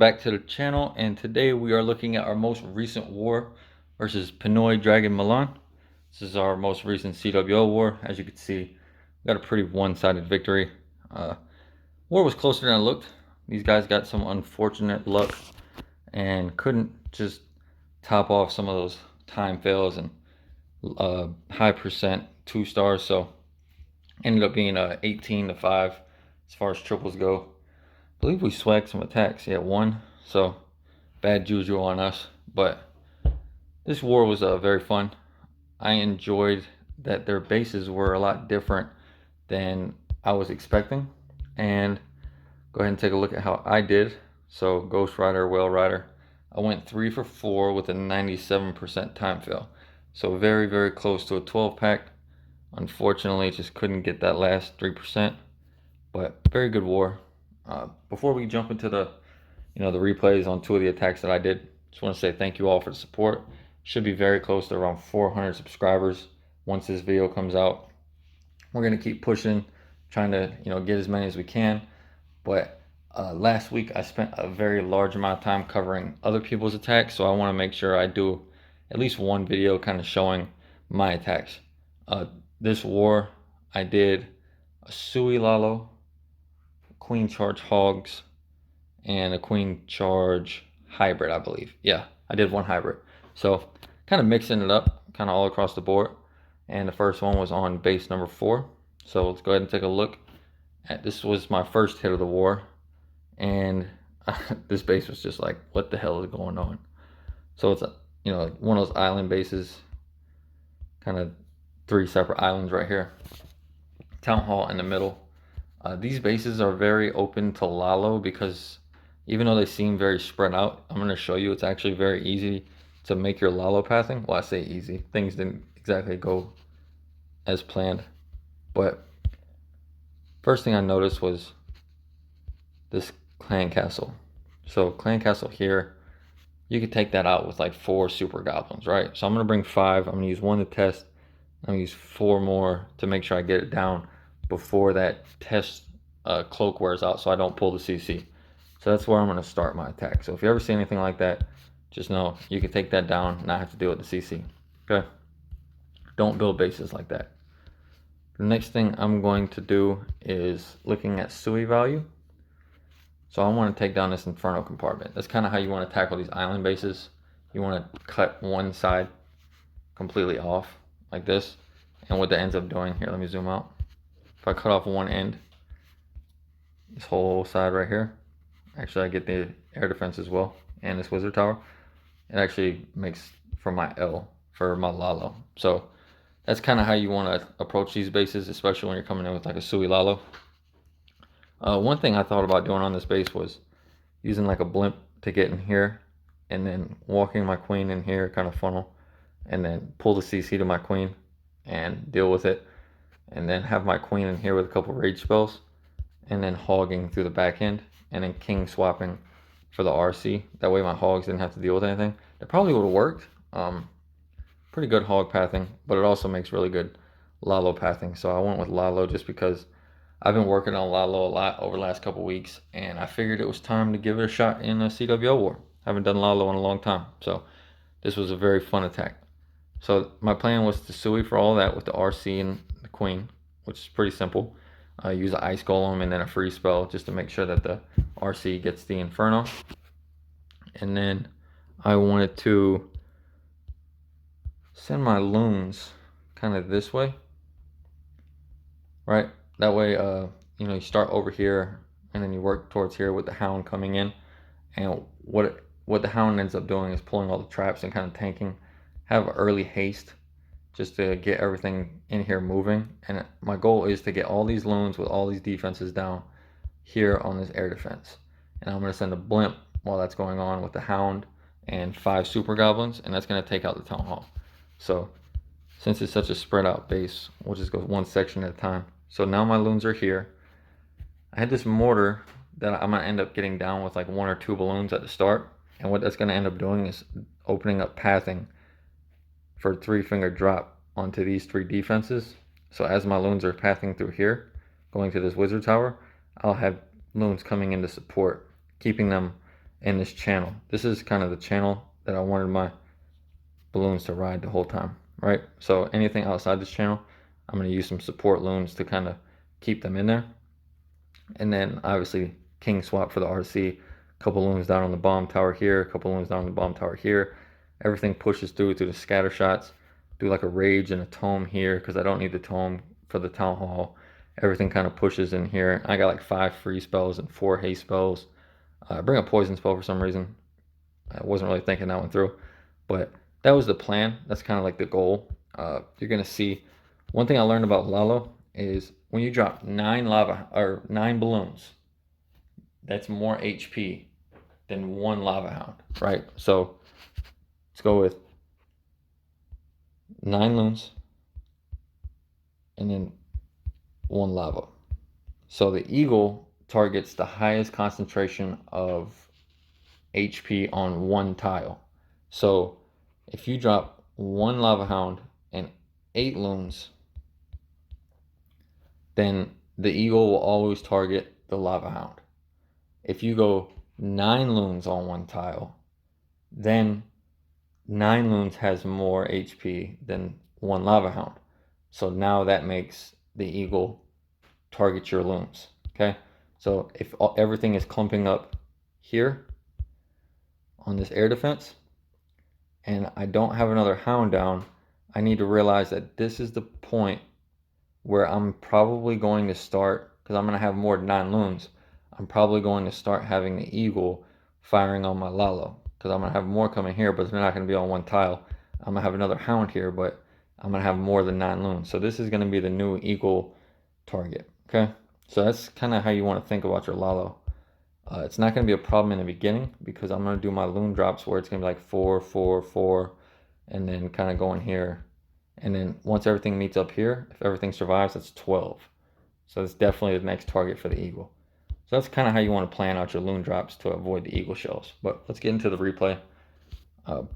back to the channel, and today we are looking at our most recent war versus Pinoy Dragon Milan. This is our most recent CWO war. As you can see, we got a pretty one-sided victory. War was closer than it looked. These guys got some unfortunate luck and couldn't just top off some of those time fails and high percent 2 stars, so ended up being 18-5 as far as triples go. I believe we swagged some attacks. Yeah, one. So bad juju on us. But this war was very fun. I enjoyed that their bases were a lot different than I was expecting. And go ahead and take a look at how I did. So Ghost Rider, Whale Rider. I went 3 for 4 with a 97% time fail. So very, very close to a 12-pack. Unfortunately, just couldn't get that last 3%. But very good war. Before we jump into the replays on 2 of the attacks that I did, just want to say thank you all for the support. Should be very close to around 400 subscribers once this video comes out. We're gonna keep pushing, trying to get as many as we can. But last week I spent a very large amount of time covering other people's attacks, so I want to make sure I do at least one video kind of showing my attacks. This war I did a Sui Lalo, Queen Charge Hogs, and a Queen Charge hybrid, I believe. Yeah, I did one hybrid. So kind of mixing it up, kind of all across the board. And the first one was on base number 4. So let's go ahead and take a look at, this was my first hit of the war. And this base was just like, what the hell is going on? So it's one of those island bases, kind of 3 separate islands right here. Town hall in the middle. These bases are very open to Lalo because even though they seem very spread out, I'm going to show you it's actually very easy to make your Lalo pathing. Well, I say easy. Things didn't exactly go as planned. But first thing I noticed was this clan castle. So clan castle here, you could take that out with like 4 super goblins, right? So I'm going to bring 5. I'm going to use 1 to test. I'm going to use 4 more to make sure I get it down before that test cloak wears out, so I don't pull the CC. So that's where I'm going to start my attack. So if you ever see anything like that, just know you can take that down, not have to deal with the CC. Okay? Don't build bases like that. The next thing I'm going to do is looking at Sui value. So I want to take down this Inferno compartment. That's kind of how you want to tackle these island bases. You want to cut one side completely off like this. And what that ends up doing, here, let me zoom out. If I cut off one end, this whole side right here, actually I get the air defense as well, and this wizard tower. It actually makes for my L, for my Lalo. So that's kind of how you want to approach these bases, especially when you're coming in with like a Sui Lalo. One thing I thought about doing on this base was using like a blimp to get in here, and then walking my queen in here, kind of funnel, and then pull the CC to my queen and deal with it. And then have my queen in here with a couple rage spells, and then hogging through the back end, and then king swapping for the RC. That way my hogs didn't have to deal with anything. That probably would have worked. Pretty good hog pathing, but it also makes really good Lalo pathing. So I went with Lalo just because I've been working on Lalo a lot over the last couple weeks, and I figured it was time to give it a shot in a CWO war. I haven't done Lalo in a long time, so this was a very fun attack. So my plan was to Sui for all that with the RC and the queen, which is pretty simple. Use an ice golem and then a free spell just to make sure that the RC gets the Inferno. And then I wanted to send my loons kind of this way, right? That way, you start over here and then you work towards here with the hound coming in. And what the hound ends up doing is pulling all the traps and kind of tanking. Have early haste just to get everything in here moving. And my goal is to get all these loons with all these defenses down here on this air defense. And I'm going to send a blimp while that's going on with the hound and 5 super goblins, and that's going to take out the town hall. So since it's such a spread out base, we'll just go one section at a time. So now my loons are here. I had this mortar that I'm going to end up getting down with like 1 or 2 balloons at the start. And what that's going to end up doing is opening up pathing for 3-finger drop onto these 3 defenses. So as my loons are pathing through here, going to this wizard tower, I'll have loons coming in to support, keeping them in this channel. This is kind of the channel that I wanted my balloons to ride the whole time, right? So anything outside this channel, I'm going to use some support loons to kind of keep them in there. And then obviously king swap for the RC, a couple loons down on the bomb tower here, a couple loons down on the bomb tower here. Everything pushes through the scatter shots. Do like a rage and a tome here because I don't need the tome for the town hall. Everything kind of pushes in here. I got like 5 free spells and 4 haste spells. I bring a poison spell for some reason. I wasn't really thinking that one through, but that was the plan. That's kind of like the goal. You're gonna see one thing I learned about Lalo is when you drop 9 lava or 9 balloons, that's more HP than 1 lava hound, right? So let's go with 9 loons and then 1 lava. So the eagle targets the highest concentration of HP on 1 tile. So if you drop 1 lava hound and 8 loons, then the eagle will always target the lava hound. If you go 9 loons on 1 tile, then 9 loons has more HP than 1 lava hound. So now that makes the eagle target your loons. Okay, so if everything is clumping up here on this air defense and I don't have another hound down, I need to realize that this is the point where I'm probably going to start, because I'm going to have more than 9 loons, I'm probably going to start having the eagle firing on my Lalo, because I'm going to have more coming here, but they're not going to be on 1 tile. I'm going to have another hound here, but I'm going to have more than 9 loons. So this is going to be the new eagle target, okay? So that's kind of how you want to think about your Lalo. It's not going to be a problem in the beginning because I'm going to do my loon drops where it's going to be like 4, 4, 4, and then kind of going here. And then once everything meets up here, if everything survives, that's 12. So it's definitely the next target for the eagle. So that's kind of how you want to plan out your loon drops to avoid the eagle shells. But let's get into the replay.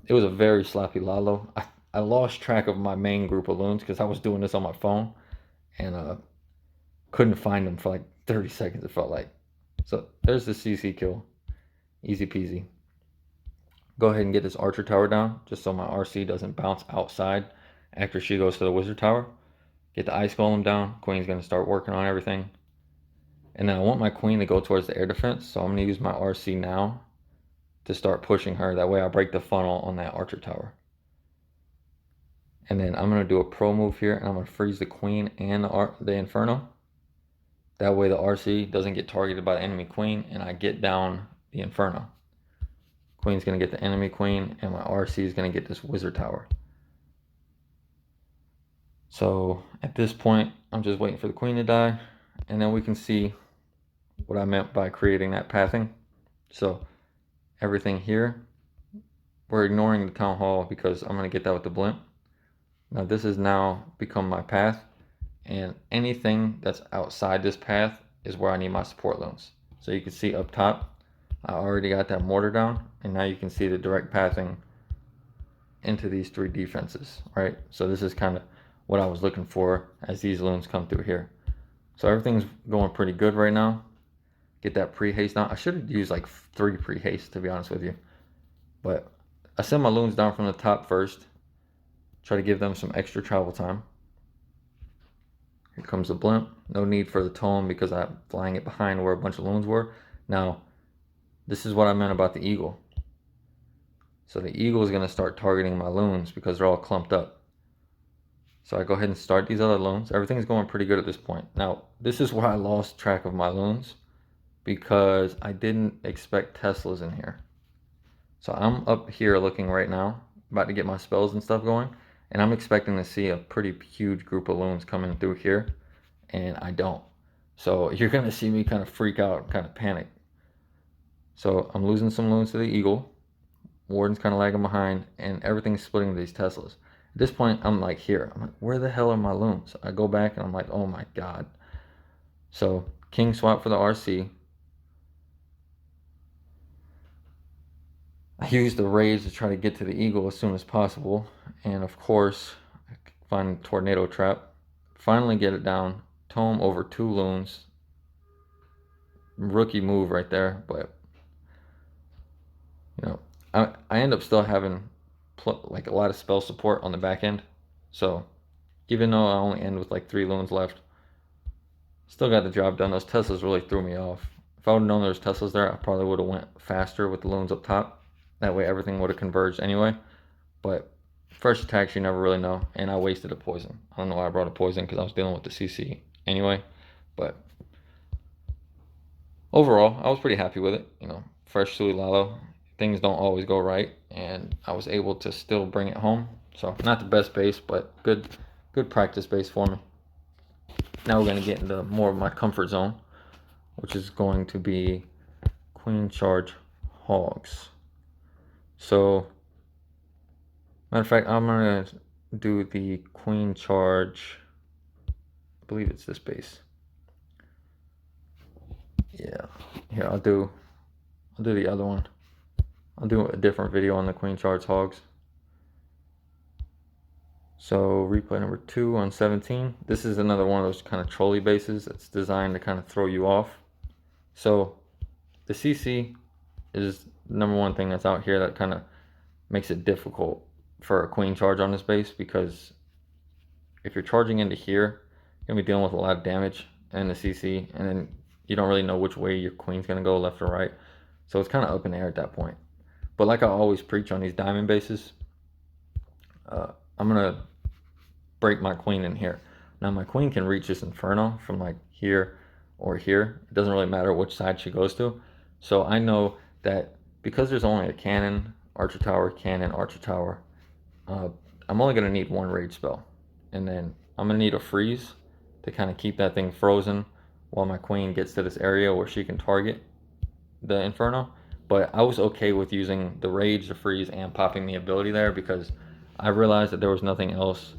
It was a very sloppy Lalo. I lost track of my main group of loons because I was doing this on my phone and couldn't find them for like 30 seconds, it felt like. So there's the CC kill. Easy peasy. Go ahead and get this archer tower down just so my RC doesn't bounce outside after she goes to the wizard tower. Get the ice golem down. Queen's going to start working on everything. And then I want my queen to go towards the air defense, so I'm going to use my RC now to start pushing her. That way I break the funnel on that archer tower. And then I'm going to do a pro move here, and I'm going to freeze the queen and the inferno. That way the RC doesn't get targeted by the enemy queen, and I get down the inferno. Queen's going to get the enemy queen, and my RC is going to get this wizard tower. So at this point, I'm just waiting for the queen to die, and then we can see what I meant by creating that pathing. So everything here, we're ignoring the town hall because I'm going to get that with the blimp. Now this has now become my path, and anything that's outside this path is where I need my support loans. So you can see up top, I already got that mortar down, and now you can see the direct pathing into these 3 defenses, right? So this is kind of what I was looking for as these loons come through here. So everything's going pretty good right now. Get that pre-haste down. I should have used like 3 pre-haste to be honest with you. But I send my loons down from the top first. Try to give them some extra travel time. Here comes the blimp. No need for the tome because I'm flying it behind where a bunch of loons were. Now, this is what I meant about the eagle. So the eagle is going to start targeting my loons because they're all clumped up. So I go ahead and start these other loons. Everything's going pretty good at this point. Now, this is where I lost track of my loons because I didn't expect Teslas in here. So I'm up here looking right now, about to get my spells and stuff going, and I'm expecting to see a pretty huge group of loons coming through here, and I don't. So you're going to see me kind of freak out, kind of panic. So I'm losing some loons to the eagle. Warden's kind of lagging behind, and everything's splitting to these Teslas. At this point, I'm like here. I'm like, where the hell are my loons? I go back, and I'm like, oh my god. So king swap for the RC. I use the rage to try to get to the eagle as soon as possible. And of course, I find tornado trap. Finally get it down. Tome over 2 loons. Rookie move right there, but I end up still having like a lot of spell support on the back end. So even though I only end with like 3 loons left, still got the job done. Those Teslas really threw me off. If I would have known there was Teslas there, I probably would have went faster with the loons up top. That way everything would have converged anyway. But first attacks, you never really know. And I wasted a poison. I don't know why I brought a poison because I was dealing with the CC anyway. But overall, I was pretty happy with it. You know, fresh Sui Lalo. Things don't always go right. And I was able to still bring it home. So not the best base, but good practice base for me. Now we're going to get into more of my comfort zone, which is going to be queen charge hogs. So, matter of fact, I'm going to do the queen charge, I believe it's this base. Yeah, here, I'll do the other one. I'll do a different video on the queen charge hogs. So replay number 2 on 17. This is another one of those kind of trolley bases that's designed to kind of throw you off. So the CC is the number one thing that's out here that kind of makes it difficult for a queen charge on this base, because if you're charging into here, you're gonna be dealing with a lot of damage and the CC, and then you don't really know which way your queen's gonna go, left or right. So it's kind of up in the air at that point. But like I always preach on these diamond bases, I'm gonna break my queen in here. Now my queen can reach this inferno from like here or here. It doesn't really matter which side she goes to. So I know that because there's only a cannon, archer tower, cannon, archer tower, I'm only gonna need 1 rage spell. And then I'm gonna need a freeze to kind of keep that thing frozen while my queen gets to this area where she can target the inferno. But I was okay with using the rage, the freeze, and popping the ability there, because I realized that there was nothing else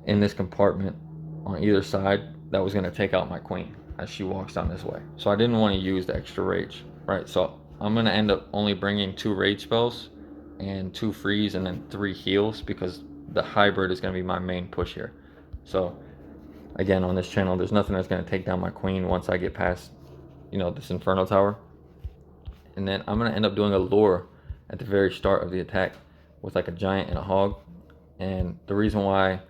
in this compartment on either side that was going to take out my queen as she walks down this way. So I didn't want to use the extra rage, right? So I'm going to end up only bringing 2 rage spells and 2 freeze and then 3 heals, because the hybrid is going to be my main push here. So again, on this channel, there's nothing that's going to take down my queen once I get past, you know, this inferno tower. And then I'm going to end up doing a lure at the very start of the attack with like a giant and a hog. And the reason why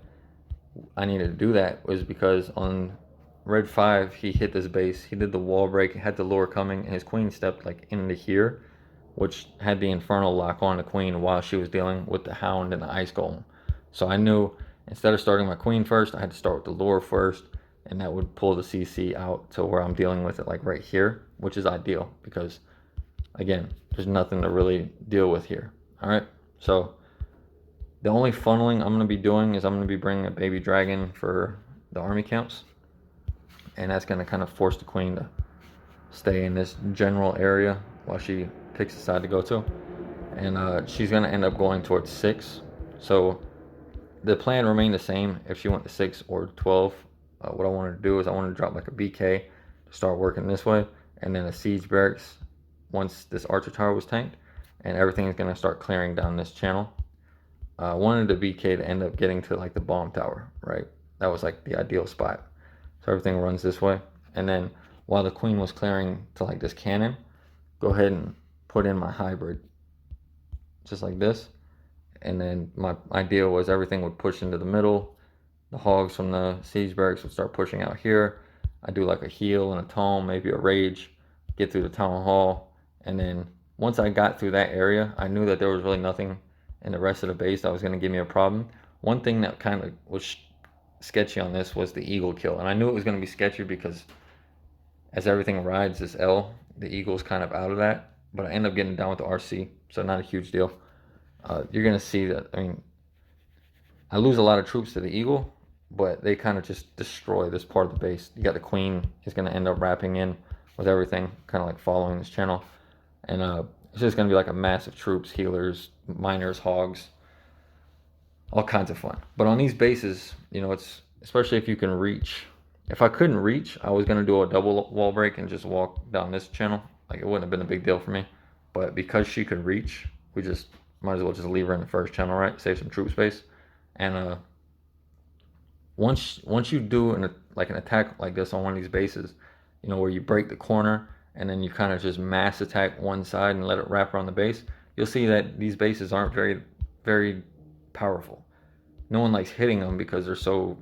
I needed to do that was because on red 5, he hit this base, he did the wall break, had the lure coming, and his queen stepped like into here, which had the infernal lock on the queen while she was dealing with the hound and the ice golem. So I knew instead of starting my queen first, I had to start with the lure first, and that would pull the CC out to where I'm dealing with it like right here, which is ideal because again, there's nothing to really deal with here. All right, so the only funneling I'm going to be doing is I'm going to be bringing a baby dragon for the army camps, and that's going to kind of force the queen to stay in this general area while she picks a side to go to. And she's going to end up going towards 6. So the plan remained the same if she went to 6 or 12. What I wanted to do is I wanted to drop like a BK to start working this way, and then a siege barracks once this archer tower was tanked, and everything is going to start clearing down this channel. I wanted the BK to end up getting to like the bomb tower, right? That was like the ideal spot. So everything runs this way. And then while the queen was clearing to like this cannon, go ahead and put in my hybrid just like this. And then my idea was everything would push into the middle. The hogs from the siege barracks would start pushing out here. I do like a heal and a tome, maybe a rage, get through the town hall. And then once I got through that area, I knew that there was really nothing in the rest of the base that was going to give me a problem. One thing that kind of was sketchy on this was the eagle kill. And I knew it was going to be sketchy because as everything rides this L, the eagle's kind of out of that. But I end up getting down with the RC, so not a huge deal. You're going to see that, I mean, I lose a lot of troops to the eagle, but they kind of just destroy this part of the base. You got the queen is going to end up wrapping in with everything, kind of like following this channel. And it's just going to be like a massive troops, healers, miners, hogs, all kinds of fun. But on these bases, you know, it's especially if you can reach. If I couldn't reach, I was going to do a double wall break and just walk down this channel. Like, it wouldn't have been a big deal for me. But because she could reach, we just might as well just leave her in the first channel, right? Save some troop space. And once you do an attack like this on one of these bases, you know, where you break the corner and then you kind of just mass attack one side and let it wrap around the base, you'll see that these bases aren't very powerful. No one likes hitting them because they're so,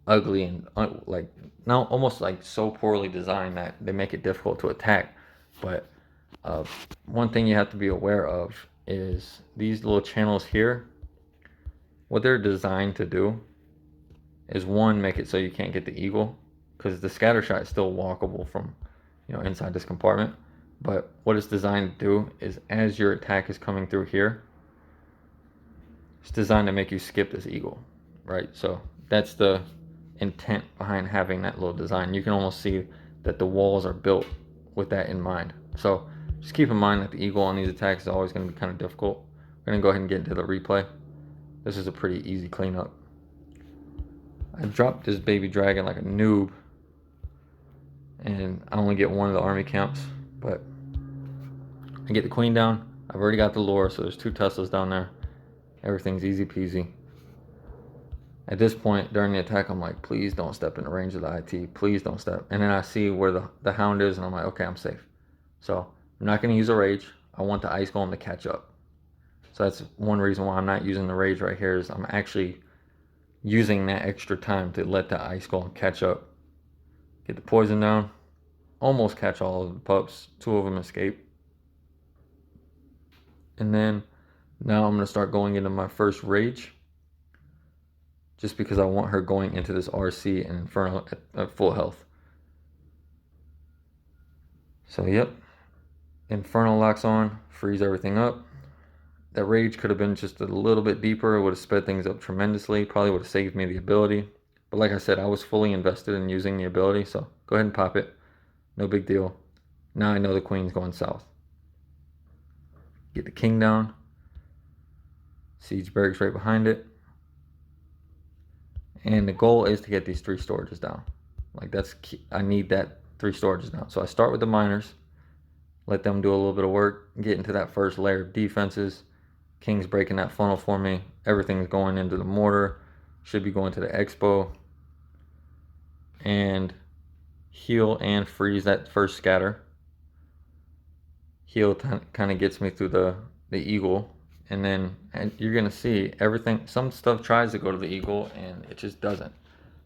ugly and like now almost like so poorly designed that they make it difficult to attack. But uh, one thing you have to be aware of is these little channels here. What they're designed to do is, one, make it so you can't get the eagle, because the scatter shot is still walkable from inside this compartment. But what it's designed to do is, as your attack is coming through here, it's designed to make you skip this eagle, right? So that's the intent behind having that little design. You can almost see that the walls are built with that in mind. So just keep in mind that the eagle on these attacks is always going to be kind of difficult. We're going to go ahead and get into the replay. This is a pretty easy cleanup. I dropped this baby dragon like a noob, and I only get one of the army camps, but I get the queen down. I've already got the lure, so there's 2 Teslas down there. Everything's easy peasy. At this point during the attack, I'm like, please don't step in the range of the IT. Please don't step. And then I see where the hound is, and I'm like, okay, I'm safe. So I'm not going to use a rage. I want the ice golem to catch up. So that's one reason why I'm not using the rage right here, is I'm actually using that extra time to let the ice golem catch up. Get the poison down. Almost catch all of the pups. 2 of them escape. And then now I'm going to start going into my first rage, just because I want her going into this RC and Inferno at full health. So yep, Inferno locks on, frees everything up. That rage could have been just a little bit deeper. It would have sped things up tremendously. Probably would have saved me the ability. But like I said, I was fully invested in using the ability, so go ahead and pop it. No big deal. Now I know the queen's going south. Get the king down. Siege barracks right behind it. And the goal is to get these 3 storages down. Like, that's key. I need that 3 storages down. So I start with the miners. Let them do a little bit of work. Get into that first layer of defenses. King's breaking that funnel for me. Everything's going into the mortar. Should be going to the expo. And heal and freeze that first scatter. Heal kind of gets me through the eagle. And then you're going to see everything. Some stuff tries to go to the eagle and it just doesn't.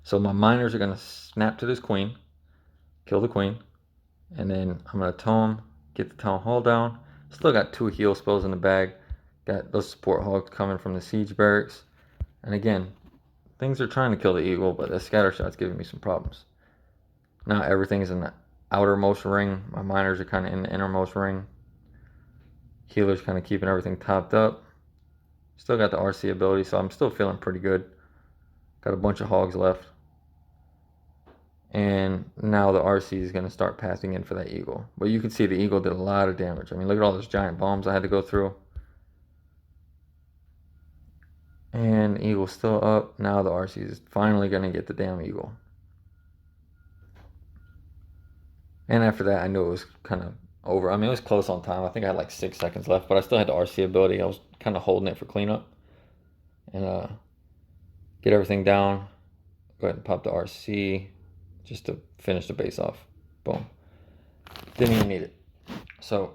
So my miners are going to snap to this queen. Kill the queen. And then I'm going to tome. Get the town hall down. Still got 2 heal spells in the bag. Got those support hogs coming from the siege barracks. And again, things are trying to kill the eagle, but the scatter shot's giving me some problems. Now everything's in the outermost ring. My miners are kind of in the innermost ring. Healer's kind of keeping everything topped up. Still got the RC ability, so I'm still feeling pretty good. Got a bunch of hogs left. And now the RC is going to start passing in for that eagle. But you can see the eagle did a lot of damage. I mean, look at all those giant bombs I had to go through. And eagle's still up. Now the RC is finally going to get the damn eagle. And after that, I knew it was kind of over. I mean, it was close on time. I think I had like 6 seconds left, but I still had the RC ability. I was kind of holding it for cleanup. And get everything down. Go ahead and pop the RC just to finish the base off. Boom. Didn't even need it. So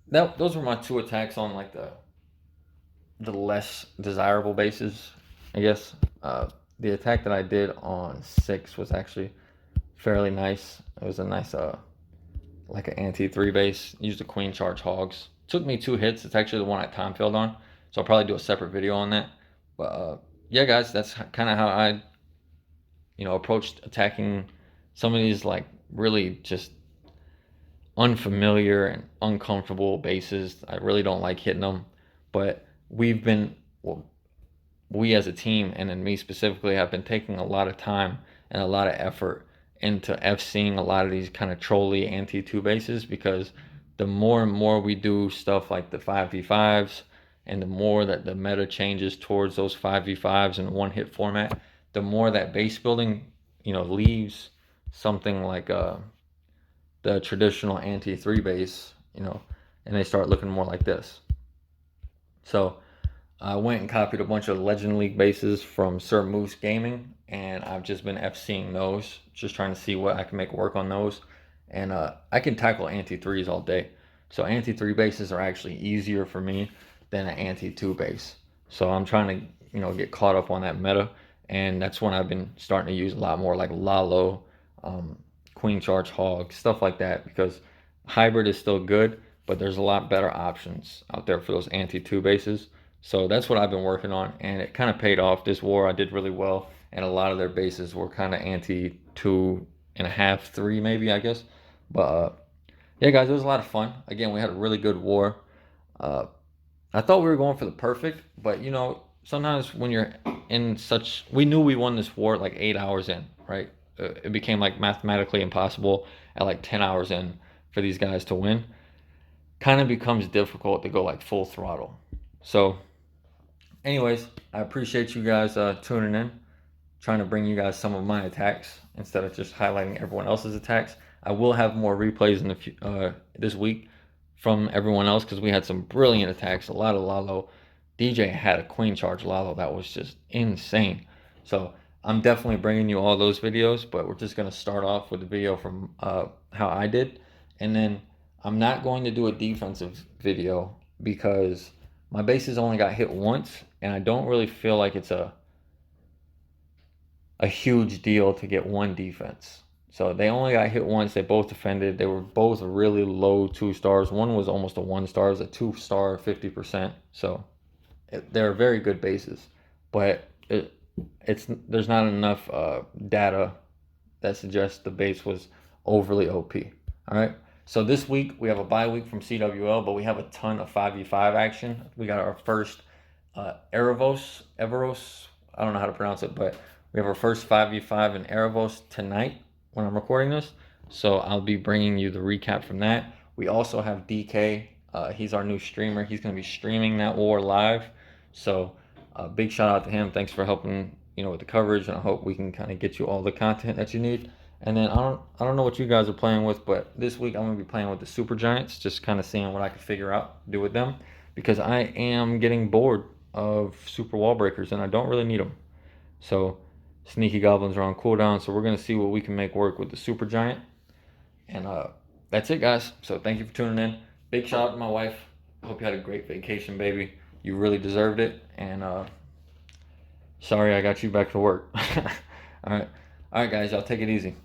those were my 2 attacks on like the less desirable bases, I guess. The attack that I did on 6 was actually fairly nice. It was a nice like an anti-3 base. Used the queen charge hogs. Took me 2 hits. It's actually the one I time failed on, so I'll probably do a separate video on that. But yeah, guys, that's kind of how I approached attacking some of these like really just unfamiliar and uncomfortable bases. I really don't like hitting them, but we as a team, and then me specifically, have been taking a lot of time and a lot of effort into FCing a lot of these kind of trolly anti-2 bases, because the more and more we do stuff like the 5v5s, and the more that the meta changes towards those 5v5s and 1-hit format, the more that base building leaves something like the traditional anti-3 base, and they start looking more like this. So I went and copied a bunch of Legend League bases from Sir Moose Gaming, and I've just been FCing those, just trying to see what I can make work on those. And I can tackle anti-3s all day. So anti-3 bases are actually easier for me than an anti-2 base. So I'm trying to, get caught up on that meta, and that's when I've been starting to use a lot more like Lalo, um, Queen Charge Hog, stuff like that, because hybrid is still good, but there's a lot better options out there for those anti-2 bases. So that's what I've been working on, and it kind of paid off this war. I did really well, and a lot of their bases were kind of anti-2.5, 3 maybe, I guess. But yeah, guys, it was a lot of fun. Again, we had a really good war. Uh, I thought we were going for the perfect, but sometimes when you're in such, we knew we won this war like 8 hours in, right? It became like mathematically impossible at like 10 hours in for these guys to win. Kind of becomes difficult to go like full throttle. So, anyways, I appreciate you guys tuning in, trying to bring you guys some of my attacks instead of just highlighting everyone else's attacks. I will have more replays in this week from everyone else because we had some brilliant attacks, a lot of Lalo. DJ had a Queen Charge Lalo that was just insane. So I'm definitely bringing you all those videos, but we're just going to start off with the video from how I did. And then I'm not going to do a defensive video because my bases only got hit once, and I don't really feel like it's a huge deal to get one defense. So they only got hit once. They both defended. They were both really low 2 stars. One was almost a 1 star. It was a 2 star, 50%. So they're very good bases, but there's not enough data that suggests the base was overly OP. All right. So this week we have a bye week from CWL, but we have a ton of 5v5 action. We got our first Evaros. I don't know how to pronounce it, but we have our first 5v5 in Erebos tonight when I'm recording this. So I'll be bringing you the recap from that. We also have DK. He's our new streamer. He's going to be streaming that war live. So big shout out to him. Thanks for helping, with the coverage, and I hope we can kind of get you all the content that you need. And then I don't know what you guys are playing with, but this week I'm going to be playing with the Super Giants, just kind of seeing what I can figure out, do with them, because I am getting bored of Super Wall Breakers and I don't really need them. So Sneaky Goblins are on cooldown, so we're going to see what we can make work with the Super Giant. And that's it, guys. So thank you for tuning in. Big shout out to my wife. Hope you had a great vacation, baby. You really deserved it. And sorry I got you back to work. All right, guys, y'all take it easy.